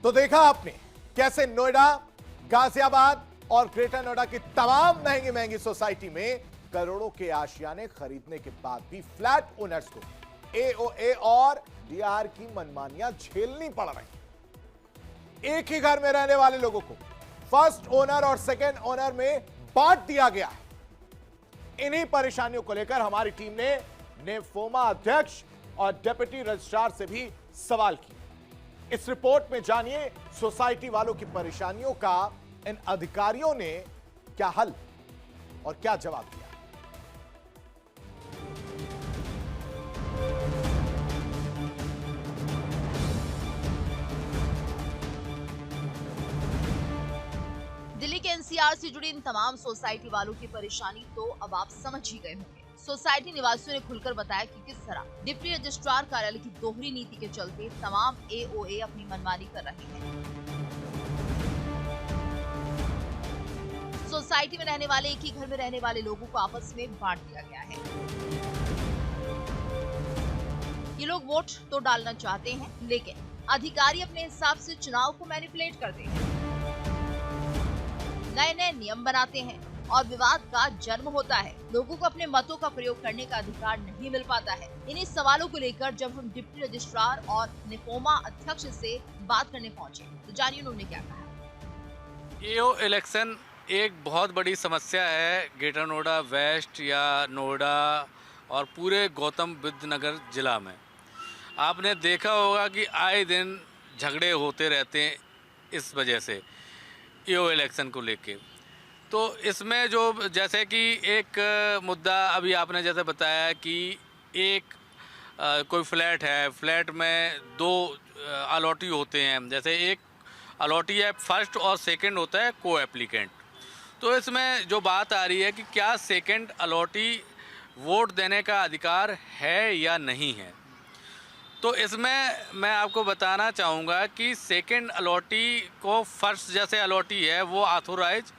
तो देखा आपने कैसे नोएडा, गाजियाबाद और ग्रेटर नोएडा की तमाम महंगी महंगी सोसाइटी में करोड़ों के आशियाने खरीदने के बाद भी फ्लैट ओनर्स को एओए और डीआर की मनमानियां झेलनी पड़ रही। एक ही घर में रहने वाले लोगों को फर्स्ट ओनर और सेकेंड ओनर में बांट दिया गया है। इन्हीं परेशानियों को लेकर हमारी टीम ने नेफोमा अध्यक्ष और डिप्टी रजिस्ट्रार से भी सवाल किए। इस रिपोर्ट में जानिए सोसाइटी वालों की परेशानियों का इन अधिकारियों ने क्या हल और क्या जवाब दिया। दिल्ली के एनसीआर से जुड़ी इन तमाम सोसाइटी वालों की परेशानी तो अब आप समझ ही गए होंगे। सोसाइटी निवासियों ने खुलकर बताया कि किस तरह डिप्टी रजिस्ट्रार कार्यालय की दोहरी नीति के चलते तमाम एओए अपनी मनमानी कर रहे हैं। सोसाइटी में रहने वाले एक ही घर में रहने वाले लोगों को आपस में बांट दिया गया है। ये लोग वोट तो डालना चाहते हैं, लेकिन अधिकारी अपने हिसाब से चुनाव को मैनिपुलेट करते हैं, नए नए नियम बनाते हैं और विवाद का जन्म होता है। लोगों को अपने मतों का प्रयोग करने का अधिकार नहीं मिल पाता है। इन्हीं सवालों को लेकर जब हम डिप्टी रजिस्ट्रार और नेफोमा अध्यक्ष से बात करने पहुंचे तो जानिए उन्होंने क्या कहा। एओ इलेक्शन एक बहुत बड़ी समस्या है ग्रेटर नोएडा वेस्ट या नोएडा और पूरे गौतम बुद्ध नगर जिला में। आपने देखा होगा कि आए दिन झगड़े होते रहते हैं इस वजह से एओ इलेक्शन को लेके। तो इसमें जो जैसे कि एक मुद्दा अभी आपने जैसे बताया कि एक कोई फ्लैट है, फ्लैट में दो अलॉटी होते हैं, जैसे एक अलॉटी है फर्स्ट और सेकंड होता है को एप्लीकेंट। तो इसमें जो बात आ रही है कि क्या सेकंड अलॉटी वोट देने का अधिकार है या नहीं है। तो इसमें मैं आपको बताना चाहूँगा कि सेकंड अलॉटी को फर्स्ट जैसे अलॉटी है वो ऑथोराइज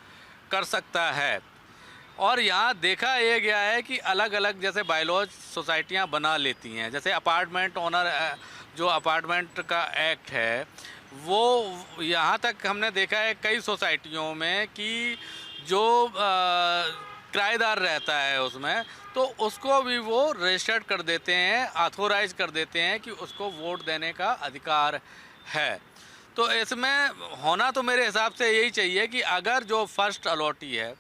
कर सकता है। और यहाँ देखा ये गया है कि अलग अलग जैसे बायलॉज सोसाइटियाँ बना लेती हैं। जैसे अपार्टमेंट ओनर जो अपार्टमेंट का एक्ट है वो यहाँ तक हमने देखा है कई सोसाइटियों में कि जो किराएदार रहता है उसमें तो उसको भी वो रजिस्टर्ड कर देते हैं, ऑथोराइज कर देते हैं कि उसको वोट देने का अधिकार है। तो इसमें होना तो मेरे हिसाब से यही चाहिए कि अगर जो फर्स्ट अलॉटी है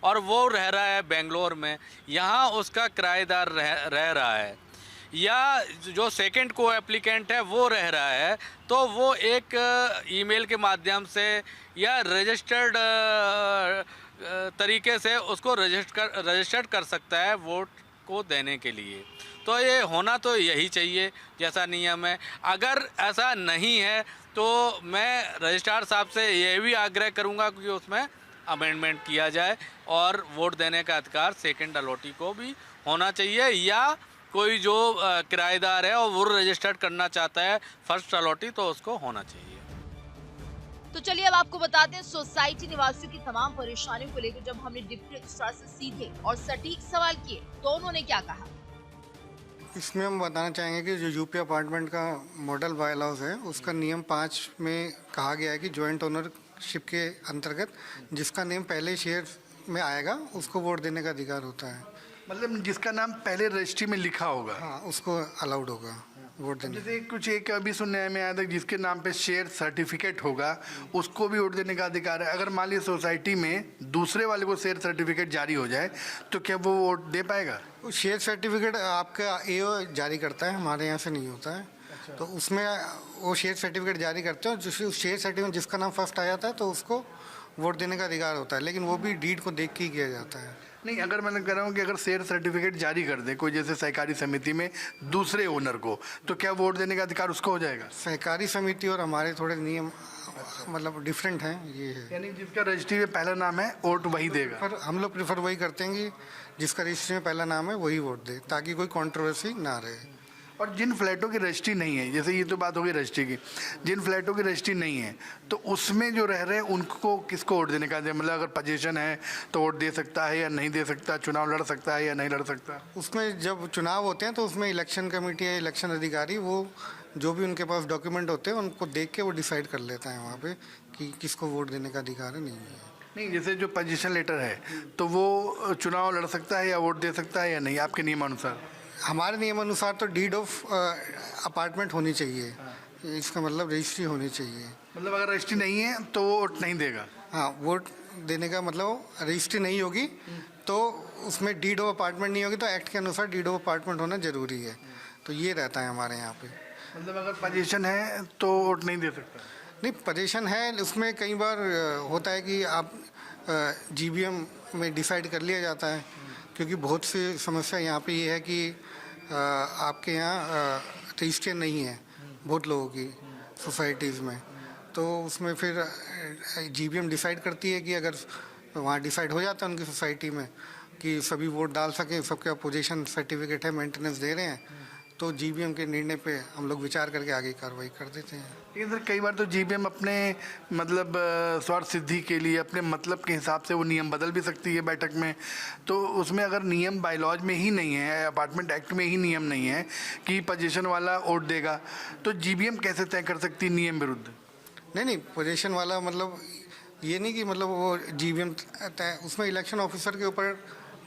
और वो रह रहा है बेंगलोर में, यहाँ उसका किराएदार रह रहा है, या जो सेकंड को एप्लीकेंट है वो रह रहा है, तो वो एक ईमेल के माध्यम से या रजिस्टर्ड तरीके से उसको रजिस्टर्ड कर सकता है वोट को देने के लिए। तो ये होना तो यही चाहिए जैसा नियम है। अगर ऐसा नहीं है तो मैं रजिस्ट्रार साहब से ये भी आग्रह करूंगा कि उसमें अमेंडमेंट किया जाए और वोट देने का अधिकार सेकंड अलॉटी को भी होना चाहिए, या कोई जो किराएदार है और वो रजिस्टर्ड करना चाहता है फर्स्ट अलॉटी तो उसको होना चाहिए। तो चलिए अब आपको बताते हैं सोसाइटी निवासियों की तमाम परेशानियों को लेकर जब हमने डिप्टी रजिस्ट्रार से सीधे और सटीक सवाल किए तो उन्होंने क्या कहा। इसमें हम बताना चाहेंगे कि जो यूपी अपार्टमेंट का मॉडल बाय हाउस है उसका नियम 5 में कहा गया है कि जॉइंट ओनरशिप के अंतर्गत जिसका नेम पहले शेयर में आएगा उसको वोट देने का अधिकार होता है। मतलब जिसका नाम पहले रजिस्ट्री में लिखा होगा, हाँ, उसको अलाउड होगा वोट देने। जैसे कुछ एक अभी सुनने में आया था जिसके नाम पे शेयर सर्टिफिकेट होगा उसको भी वोट देने का अधिकार है। अगर मान लीजिए सोसाइटी में दूसरे वाले को शेयर सर्टिफिकेट जारी हो जाए तो क्या वो वोट दे पाएगा? शेयर सर्टिफिकेट आपका एओ जारी करता है, हमारे यहाँ से नहीं होता है। तो उसमें वो शेयर सर्टिफिकेट जारी करते हैं, जो शेयर सर्टिफिकेट जिसका नाम फर्स्ट आ जाता है तो उसको वोट देने का अधिकार होता है, लेकिन वो भी डीड को देख के ही किया जाता है। नहीं, अगर मैं कह रहा हूँ कि अगर शेयर सर्टिफिकेट जारी कर दे कोई जैसे सहकारी समिति में दूसरे ओनर को, तो क्या वोट देने का अधिकार उसको हो जाएगा? सहकारी समिति और हमारे थोड़े नियम मतलब डिफरेंट हैं, ये है। यानी जिसका रजिस्ट्री में पहला नाम है वोट वही देगा। पर हम लोग प्रेफर वही करते हैं कि जिसका रजिस्ट्री में पहला नाम है वही वोट दे, ताकि कोई कंट्रोवर्सी ना रहे। और जिन फ्लैटों की रजिस्ट्री नहीं है, जैसे ये तो बात हो गई रजिस्ट्री की, जिन फ्लैटों की रजिस्ट्री नहीं है तो उसमें जो रह रहे हैं उनको किसको वोट देने का, मतलब अगर पोजीशन है तो वोट दे सकता है या नहीं दे सकता, चुनाव लड़ सकता है या नहीं लड़ सकता? उसमें जब चुनाव होते हैं तो उसमें इलेक्शन कमेटी या इलेक्शन अधिकारी वो जो भी उनके पास डॉक्यूमेंट होते हैं उनको देख के वो डिसाइड कर लेता है वहाँ पे कि किसको वोट देने का अधिकार है, नहीं है। नहीं, जैसे जो पोजीशन लेटर है तो वो चुनाव लड़ सकता है या वोट दे सकता है या नहीं, आपके नियमानुसार? हमारे नियमानुसार तो डीड ऑफ अपार्टमेंट होनी चाहिए, इसका मतलब रजिस्ट्री होनी चाहिए। मतलब अगर रजिस्ट्री नहीं है तो वो वोट नहीं देगा? हाँ, वोट देने का मतलब रजिस्ट्री नहीं होगी तो उसमें डीड ऑफ अपार्टमेंट नहीं होगी, तो एक्ट के अनुसार डीड ऑफ अपार्टमेंट होना जरूरी है। तो ये रहता है हमारे यहाँ पे। मतलब अगर पोजीशन है तो वोट नहीं दे सकता? नहीं, पोजीशन है, उसमें कई बार होता है कि आप जीबीएम में डिसाइड कर लिया जाता है, क्योंकि बहुत सी समस्या यहाँ पे ये है कि आपके यहाँ रजिस्ट्रेशन नहीं है बहुत लोगों की सोसाइटीज़ में, तो उसमें फिर जीबीएम डिसाइड करती है कि अगर वहाँ डिसाइड हो जाता है उनकी सोसाइटी में कि सभी वोट डाल सकें, सबके पोजीशन सर्टिफिकेट है, मेंटेनेंस दे रहे हैं, तो जीबीएम के निर्णय पे हम लोग विचार करके आगे कार्रवाई कर देते हैं। लेकिन सर कई बार तो जीबीएम अपने मतलब स्वार्थ सिद्धि के लिए अपने मतलब के हिसाब से वो नियम बदल भी सकती है बैठक में, तो उसमें अगर नियम बायलॉज में ही नहीं है, अपार्टमेंट एक्ट में ही नियम नहीं है कि पोजीशन वाला वोट देगा, तो जीबीएम कैसे तय कर सकती है नियम विरुद्ध? नहीं, पोजीशन वाला मतलब ये नहीं कि मतलब वो जीबीएम उसमें इलेक्शन ऑफिसर के ऊपर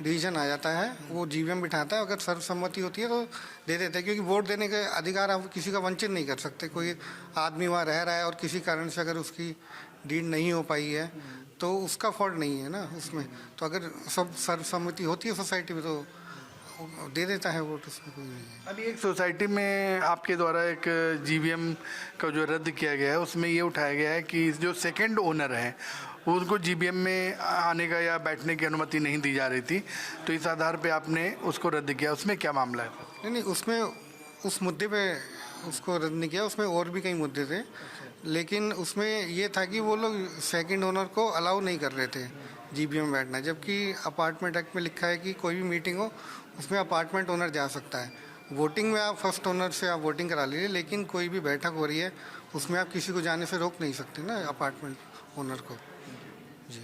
डिसीजन आ जाता है, वो जीबीएम बिठाता है, अगर सर्वसम्मति होती है तो दे देते हैं, क्योंकि वोट देने के अधिकार आप किसी का वंचित नहीं कर सकते। कोई आदमी वहाँ रह रहा है और किसी कारण से अगर उसकी डीड नहीं हो पाई है तो उसका फॉल्ट नहीं है ना उसमें, तो अगर सब सर्वसम्मति होती है सोसाइटी में तो दे देता है वोट, उसमें कोई नहीं है। अभी एक सोसाइटी में आपके द्वारा एक जीबीएम का जो रद्द किया गया है उसमें ये उठाया गया है कि जो सेकंड ओनर है उनको जीबीएम में आने का या बैठने की अनुमति नहीं दी जा रही थी, तो इस आधार पे आपने उसको रद्द किया, उसमें क्या मामला है? नहीं, उसमें उस मुद्दे पे उसको रद्द नहीं किया, उसमें और भी कई मुद्दे थे, लेकिन उसमें ये था कि वो लोग सेकंड ओनर को अलाउ नहीं कर रहे थे जीबीएम में बैठना, जबकि अपार्टमेंट एक्ट में लिखा है कि कोई भी मीटिंग हो उसमें अपार्टमेंट ओनर जा सकता है। वोटिंग में आप फर्स्ट ओनर से आप वोटिंग करा लीजिए, लेकिन कोई भी बैठक हो रही है उसमें आप किसी को जाने से रोक नहीं सकते ना अपार्टमेंट ओनर को। जी,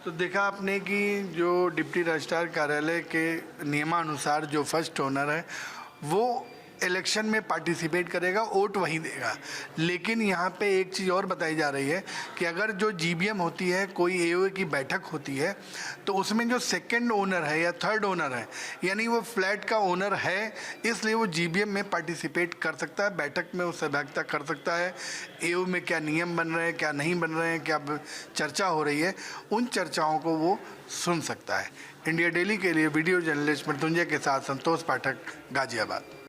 तो देखा आपने कि जो डिप्टी रजिस्ट्रार कार्यालय के नियमानुसार जो फर्स्ट ओनर है वो इलेक्शन में पार्टिसिपेट करेगा, वोट वही देगा, लेकिन यहाँ पे एक चीज़ और बताई जा रही है कि अगर जो जीबीएम होती है, कोई एओए की बैठक होती है, तो उसमें जो सेकंड ओनर है या थर्ड ओनर है, यानी वो फ्लैट का ओनर है, इसलिए वो जीबीएम में पार्टिसिपेट कर सकता है, बैठक में वो सहभागिता कर सकता है। एओ में क्या नियम बन रहे हैं, क्या नहीं बन रहे हैं, क्या चर्चा हो रही है, उन चर्चाओं को वो सुन सकता है। इंडिया डेली के लिए वीडियो जर्नलिस्ट मृत्युंजय के साथ संतोष पाठक, गाजियाबाद।